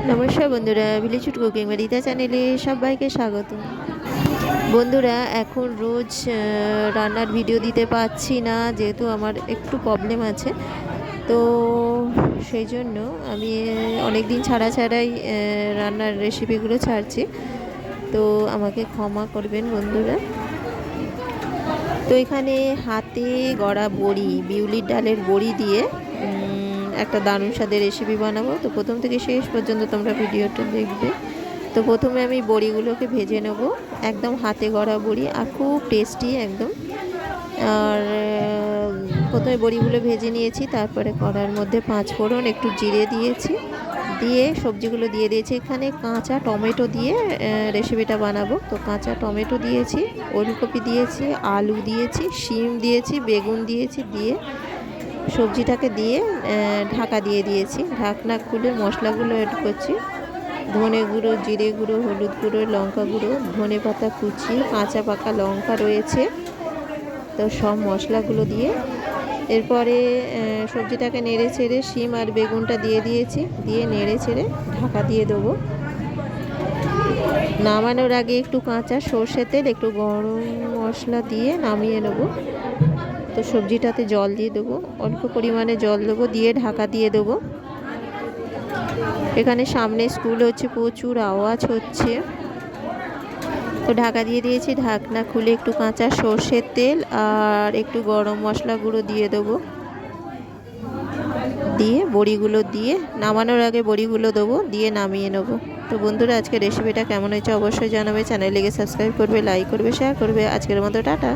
নমস্কার বন্ধুরা, village cooking বাড়িতে চ্যানেলে সবাইকে স্বাগত। বন্ধুরা, এখন রোজ রান্নার ভিডিও দিতে পারছি না, যেহেতু আমার একটু প্রবলেম আছে। তো সেই জন্য আমি অনেক দিন ছাড়াই রান্নার রেসিপিগুলো ছাড়ছি। তো আমাকে ক্ষমা করবেন বন্ধুরা। তো এখানে হাতে গড়া বড়ি, বিউলির ডালের বড়ি দিয়ে একটা দারুণ স্বাদের রেসিপি বানাবো। তো প্রথম থেকে শেষ পর্যন্ত তোমরা ভিডিওটা দেখবে। তো প্রথমে আমি বড়িগুলোকে ভেজে নেব, একদম হাতে গড়া বড়ি আর খুব টেস্টি একদম। আর প্রথমে বড়িগুলো ভেজে নিয়েছি, তারপরে কড়ার মধ্যে 5 ফোড়ন, একটু জিরে দিয়েছি, দিয়ে সবজিগুলো দিয়ে দিয়েছি। এখানে কাঁচা টমেটো দিয়ে রেসিপিটা বানাবো। তো কাঁচা টমেটো দিয়েছি, ওলকপি দিয়েছি, আলু দিয়েছি, শিম দিয়েছি, বেগুন দিয়েছি, দিয়ে সবজিটাকে দিয়ে ঢাকা দিয়ে দিয়েছি। ঢাকনা খুলে মশলাগুলো অ্যাড করছি। ধনে গুঁড়ো, জিরে গুঁড়ো, হলুদ গুঁড়ো, লঙ্কা গুঁড়ো, ধনে পাতা কুচি, কাঁচা পাকা লঙ্কা রয়েছে। তো সব মশলাগুলো দিয়ে এরপরে সবজিটাকে নেড়ে ছেড়ে শিম আর বেগুনটা দিয়ে দিয়েছি, দিয়ে নেড়ে ছেড়ে ঢাকা দিয়ে দেবো। নামানোর আগে একটু কাঁচা সর্ষের তেল, একটু গরম মশলা দিয়ে নামিয়ে নেবো। তো সবজিটাতে জল দিয়ে দেবো, অল্প পরিমাণে জল দেবো, দিয়ে ঢাকা দিয়ে দেবো। এখানে সামনে স্কুল হচ্ছে, প্রচুর আওয়াজ হচ্ছে। তো ঢাকা দিয়ে দিয়েছি। ঢাকনা খুলে একটু কাঁচা সর্ষের তেল আর একটু গরম মশলা গুঁড়ো দিয়ে দেবো, দিয়ে বড়িগুলো দিয়ে নামানোর আগে বড়িগুলো দেবো, দিয়ে নামিয়ে নেবো। তো বন্ধুরা, আজকে রেসিপিটা কেমন হয়েছে অবশ্যই জানাবে। চ্যানেলটিকে সাবস্ক্রাইব করবে, লাইক করবে, শেয়ার করবে। আজকের মতো টাটা।